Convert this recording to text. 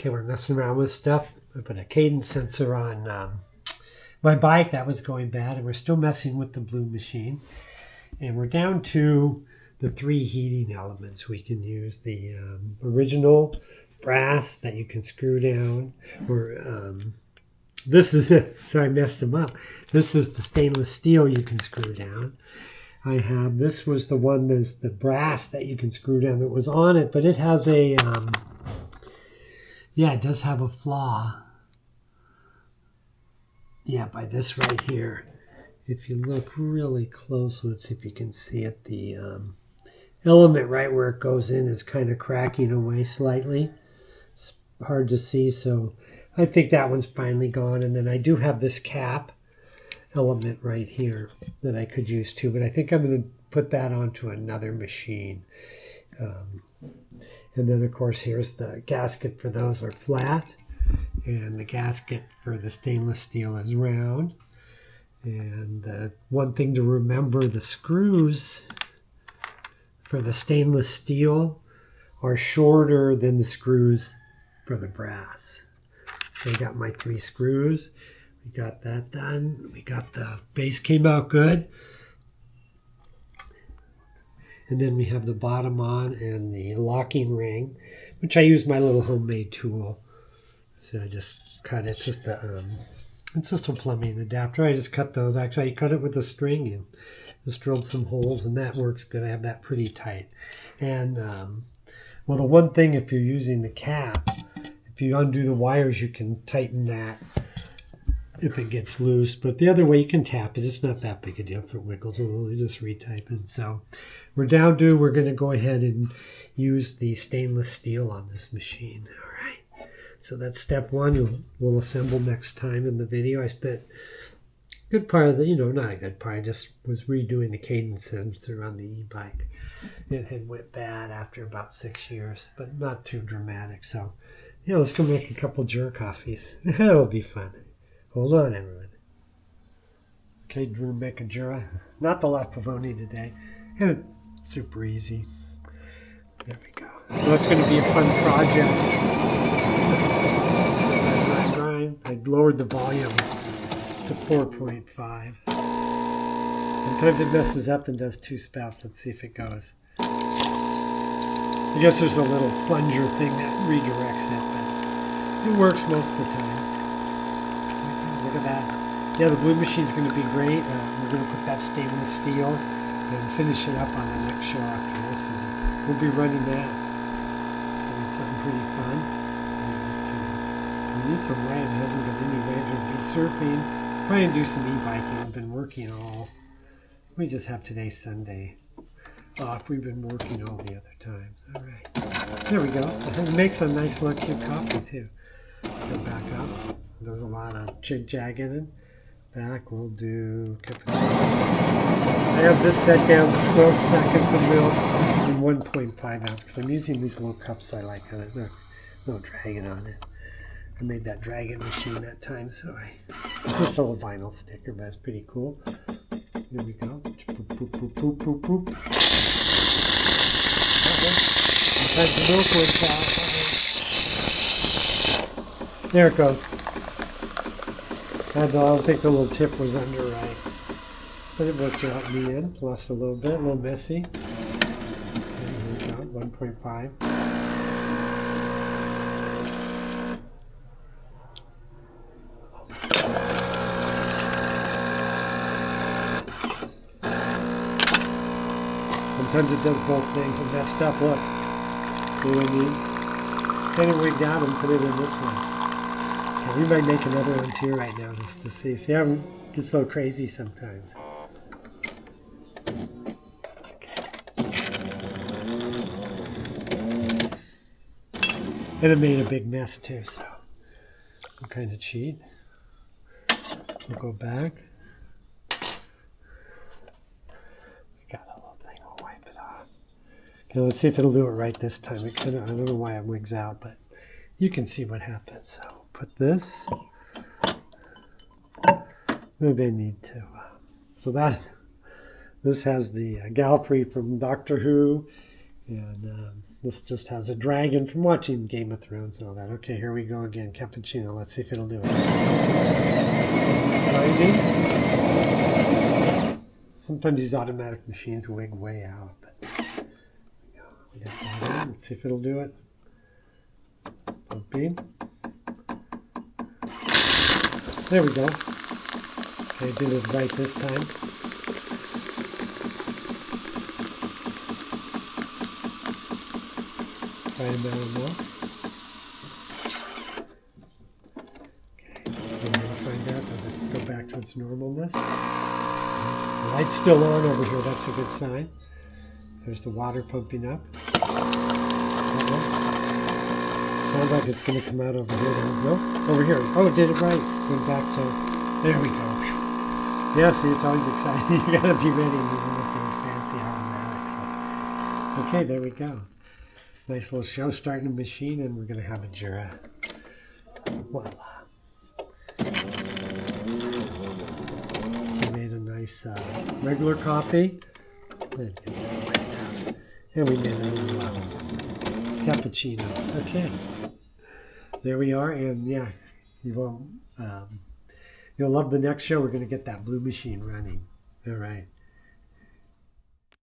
Okay, we're messing around with stuff. I put a cadence sensor on my bike. That was going bad, and we're still messing with the blue machine. And we're down to the 3 heating elements. We can use the original brass that you can screw down, or this is, sorry, I messed them up. This is the stainless steel you can screw down. This was the one that's the brass that you can screw down that was on it, but it has a, yeah, it does have a flaw. Yeah, by this right here. If you look really close, let's see if you can see it. The element right where it goes in is kind of cracking away slightly. It's hard to see, so I think that one's finally gone. And then I do have this cap element right here that I could use too, but I think I'm going to put that onto another machine. And then, of course, here's the gasket for those are flat, and the gasket for the stainless steel is round. And one thing to remember, the screws for the stainless steel are shorter than the screws for the brass. So I got my 3 screws. We got that done. We got the base came out good. And then we have the bottom on and the locking ring, which I use my little homemade tool. So I just cut it. It's just a plumbing adapter. I just cut those. Actually, I cut it with a string and just drilled some holes, and that works good. I have that pretty tight. And well, the one thing, if you're using the cap, if you undo the wires, you can tighten that if it gets loose. But the other way, you can tap it. It's not that big a deal. If it wiggles a little, you just retype it. So we're down to, we're going to go ahead and use the stainless steel on this machine. All right. So that's step 1. We'll assemble next time in the video. I spent a good part of the, not a good part. I just was redoing the cadence sensor on the e-bike. It had went bad after about 6 years, but not too dramatic. So, let's go make a couple jerk coffees. That'll be fun. Hold on, everyone. Okay, Drew, make a Jura. Not the La Pavoni today. And it's super easy. There we go. So it's going to be a fun project. I lowered the volume to 4.5. Sometimes it messes up and does 2 spouts. Let's see if it goes. I guess there's a little plunger thing that redirects it, but it works most of the time. Look at that. Yeah, the blue machine's going to be great. We're going to put that stainless steel and finish it up on the next show after this. And we'll be running that. Doing something pretty fun. We need some rain. There hasn't been any rain. We'll be surfing. Try and do some e-biking. I've been working all. We just have today Sunday off. We've been working all the other times. All right. There we go. It makes a nice little cute coffee too. Go back up. There's a lot of jig-jag in it. Back, we'll do... I have this set down to 12 seconds of milk and 1.5 ounces because I'm using these little cups I like on it. Look, no dragon on it. I made that dragon machine that time, so it's just a little vinyl sticker, but it's pretty cool. There we go. Boop, boop, boop, boop, boop, boop. Sometimes the milk went out. There it goes. I don't think the little tip was under right. But it worked out in the end. Lost a little bit, a little messy. And here we go, 1.5. Sometimes it does both things. It messed up, look. See what I mean? Then it wigged out and put it in this one. We might make another one too right now just to see. See how it gets so crazy sometimes. And it made a big mess too, so we'll kind of cheat. We'll go back. We got a little thing, we'll wipe it off. Okay, let's see if it'll do it right this time. I don't know why it wigs out, but you can see what happens. So put this. Maybe I need to. So this has the Galfrey from Doctor Who And this just has a dragon from watching Game of Thrones and all that. Okay, here we go again. Cappuccino. Let's see if it'll do it. Grinding. Sometimes these automatic machines wig way out. But we got that in. Let's see if it'll do it. Pumping. There we go. Okay, did it right this time. Try a minute more. Okay, and we'll find out, does it go back to its normalness? The light's still on over here, that's a good sign. There's the water pumping up. Sounds like it's going to come out over here. No, over here. Oh, it did it right. Went back to, there we go. Yeah, see, it's always exciting. You got to be ready even with these fancy automatics. Okay, there we go. Nice little show starting the machine, and we're going to have a Jura. Voila. We made a nice regular coffee. And we made a little cappuccino. Okay. There we are, and yeah, you'll love the next show. We're going to get that blue machine running. All right.